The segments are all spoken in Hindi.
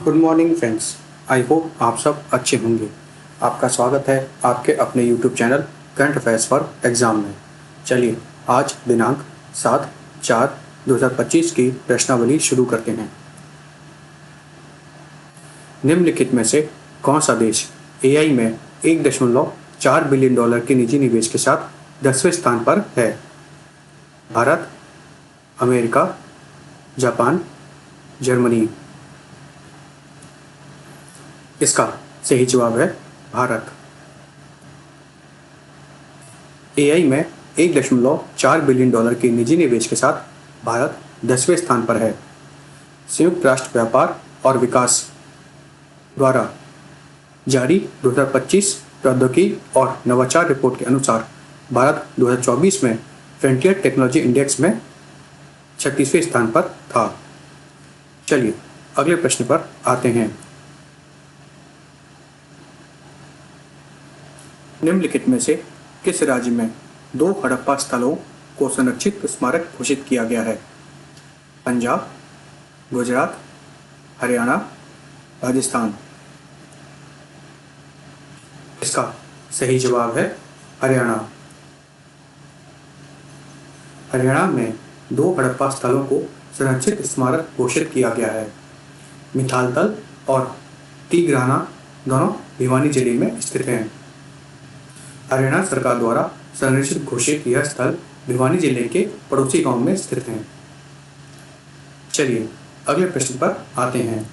Good morning friends. I hope आप सब अच्छे होंगे। आपका स्वागत है आपके अपने YouTube channel current affairs for exam में। चलिए आज दिनांक 7/4/2025 की प्रश्नावली शुरू करते हैं। निम्नलिखित में से कौन सा देश एआई में $1.4 बिलियन के निजी निवेश के साथ 10वें स्थान पर है? Bharat, America, Japan, Germany. इसका सही जवाब है भारत। एआई में $1.4 बिलियन के निजी निवेश के साथ भारत 10वें स्थान पर है। संयुक्त राष्ट्र व्यापार और विकास द्वारा जारी 2025 प्रौद्योगिकी और नवाचार रिपोर्ट के अनुसार भारत 2024 में फ्रंटियर टेक्नोलॉजी इंडेक्स में 36वें स्थान पर था। चलिए अगले प्रश्न पर आते हैं। निम्नलिखित में से किस राज्य में 2 हड़प्पा स्थलों को संरक्षित स्मारक घोषित किया गया है? पंजाब, गुजरात, हरियाणा, राजस्थान। इसका सही जवाब है हरियाणा। हरियाणा में 2 हड़प्पा स्थलों को संरक्षित स्मारक घोषित किया गया है। मिठालतल और तिग्राना दोनों भिवानी जिले में स्थित हैं। हरियाणा सरकार द्वारा संरक्षित घोषित यह स्थल भिवानी जिले के पड़ोसी गांव में स्थित हैं। चलिए अगले प्रश्न पर आते हैं।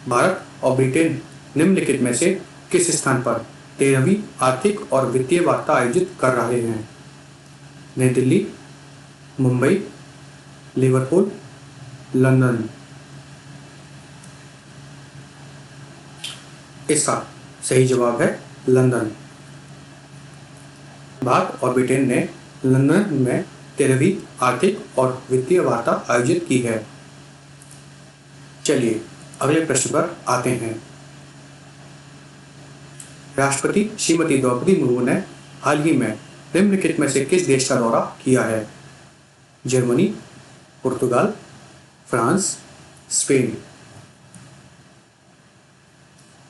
भारत और ब्रिटेन निम्नलिखित में से किस स्थान पर 13वीं आर्थिक और वित्तीय वार्ता आयोजित कर रहे हैं? नई दिल्ली, मुंबई, लिवरपूल, लंदन। इसका सही जवाब है लंदन। भारत और ब्रिटेन ने लंदन में 13वीं आर्थिक और वित्तीय वार्ता आयोजित की है। चलिए अगले प्रश्न पर आते हैं। राष्ट्रपति श्रीमती द्रौपदी मुर्मू ने हाल ही में निम्नलिखित में से किस देश का दौरा किया है? जर्मनी, पुर्तगाल, फ्रांस, स्पेन।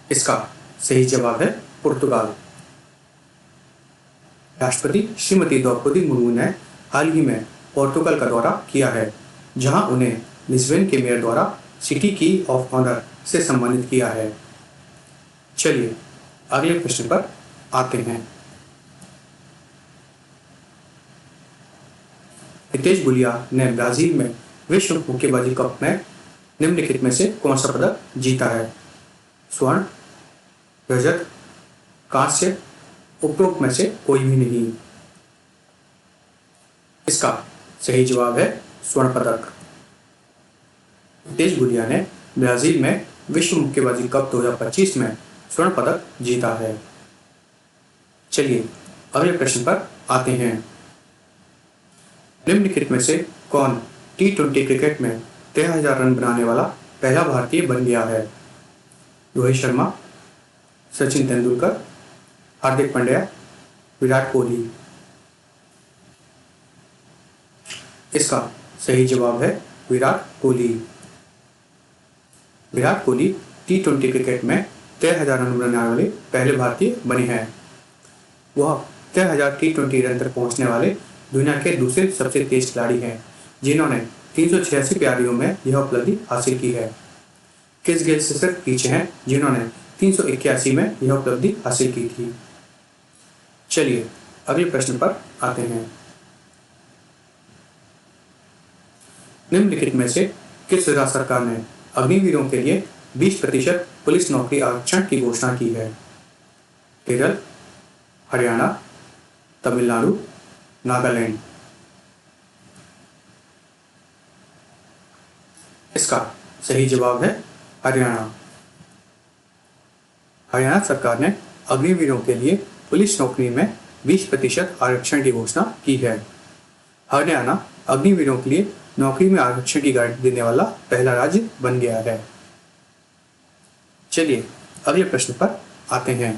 इसका सही जवाब है पुर्तगाल। राष्ट्रपति श्रीमती द्रौपदी मुर्मू ने हाल ही में पोर्तुगल का दौरा किया है, जहां उन्हें लिस्बन के मेयर द्वारा सिटी की ऑफ ऑनर से सम्मानित किया है। चलिए अगले प्रश्न पर आते हैं। हितेश गुलिया ने ब्राजील में विश्व मुक्केबाजी कप में निम्नलिखित में से कौन सा पदक जीता है? स्वर्ण, रजत, कांस्य, उपरोक्त में से कोई भी नहीं। इसका सही जवाब है स्वर्ण पदक। हितेश गुलिया ने ब्राजील में विश्व मुक्केबाजी कप 2025 में स्वर्ण पदक जीता है। चलिए अगले प्रश्न पर आते हैं। निम्नलिखित में से कौन T20 क्रिकेट में 13,000 रन बनाने वाला पहला भारतीय बन गया है? रोहित शर्मा, सचिन तेंदुलकर, हार्दिक पांड्या, विराट कोहली। इसका सही जवाब है विराट कोहली। विराट कोहली T20 क्रिकेट में 13,000 रन बनाने वाले पहले भारतीय बने हैं। वह 13,000 T20 रन तक पहुंचने वाले दुनिया के दूसरे सबसे तेज खिलाड़ी हैं, जिन्होंने 386 पारियों में यह उपलब्धि हासिल की है। क्रिस गेल से सिर्फ पीछे हैं, जिन्होंने 381 में यह उपलब्धि हासिल की थी। चलिए अगले प्रश्न पर आते हैं। निम्नलिखित में से किस राज्य सरकार ने अग्निवीरों के लिए 20% पुलिस नौकरी आरक्षण की घोषणा की है? केरल, हरियाणा, तमिलनाडु, नागालैंड। इसका सही जवाब है हरियाणा। हरियाणा सरकार ने अग्निवीरों के लिए पुलिस नौकरी में 20% आरक्षण की घोषणा की है। हरियाणा अग्निवीरों के लिए नौकरी में आरक्षण की गारंटी देने वाला पहला राज्य बन गया है। चलिए अगले प्रश्न पर आते हैं।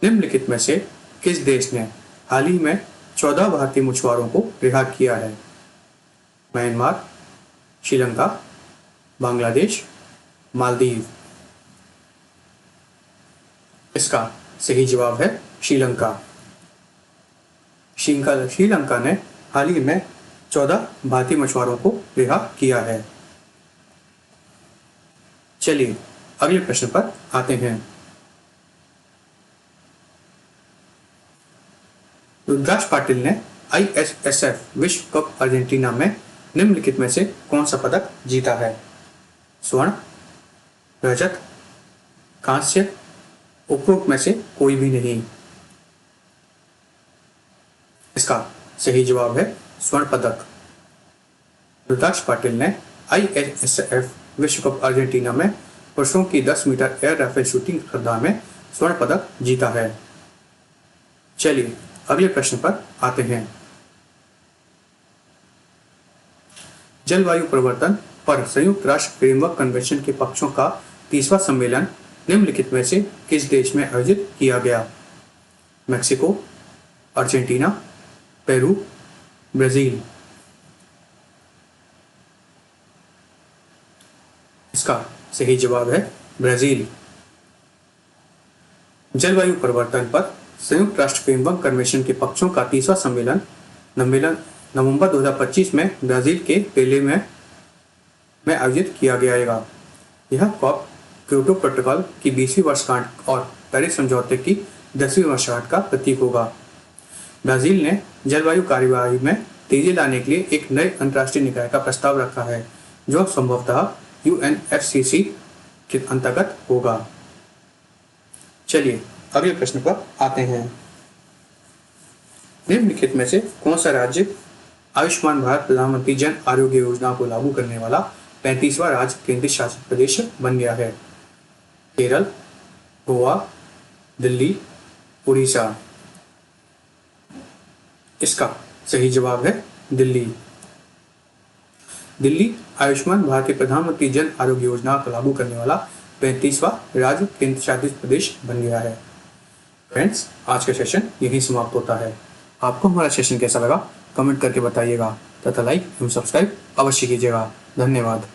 निम्नलिखित में से किस देश ने हाल ही में 14 भारतीय मछुआरों को रिहा किया है? म्यांमार, श्रीलंका, बांग्लादेश, मालदीव। इसका सही जवाब है श्रीलंका। श्रीलंका ने हाल ही में 14 भारतीय मछुआरों को रिहा किया है। चलिए अगले प्रश्न पर आते हैं। रुद्राक्ष पाटिल ने ISSF विश्व कप अर्जेंटीना में निम्नलिखित में से कौन सा पदक जीता है? स्वर्ण, रजत, कांस्य, उपरोक्त में से कोई भी नहीं। इसका सही जवाब है स्वर्ण पदक। रुद्राक्ष पाटिल ने ISSF विश्व कप अर्जेंटीना में पुरुषों की 10 मीटर एयर राइफल शूटिंग स्पर्धा में स्वर्ण पदक जीता है। चलिए अगले प्रश्न पर आते हैं। जलवायु परिवर्तन पर संयुक्त राष्ट्र फ्रेमवर्क कन्वेंशन के पक्षों का 30वां सम्मेलन निम्नलिखित में से किस देश में आयोजित किया गया? Mexico, Argentina, Peru, Brazil. इसका सही जवाब है ब्राजील। जलवायु परिवर्तन पर संयुक्त राष्ट्र फ्रेमवर्क कन्वेंशन के पक्षों का 30वां सम्मेलन नवंबर 2025 में ब्राजील के पेले में आयोजित किया गया। यह कॉप क्योटो प्रोटोकॉल की 20वीं वर्षगांठ और पेरिस समझौते की 10वीं वर्षगांठ का प्रतीक होगा। ब्राजील ने जलवायु कार्यवाही में तेजी लाने के लिए एक नए अंतर्राष्ट्रीय निकाय का प्रस्ताव रखा है, जो संभवतः UNFCCC के अंतर्गत होगा। चलिए अगले प्रश्न पर आते हैं। निम्नलिखित में से कौन सा राज्य आयुष्मान भारत प्रधानमंत्री जन आरोग्य योजना को लागू करने वाला 35वां राज्य केंद्र शासित प्रदेश बन गया है? केरल, गोवा, दिल्ली, उड़ीसा। इसका सही जवाब है दिल्ली। दिल्ली आयुष्मान भारत प्रधानमंत्री जन आरोग्य योजना को लागू करने वाला 35वां राज्य केंद्र शासित प्रदेश बन गया है। फ्रेंड्स, आज का सेशन यहीं समाप्त होता है। आपको हमारा सेशन कैसा लगा कमेंट करके बताइएगा तथा लाइक एवं सब्सक्राइब अवश्य कीजिएगा। धन्यवाद।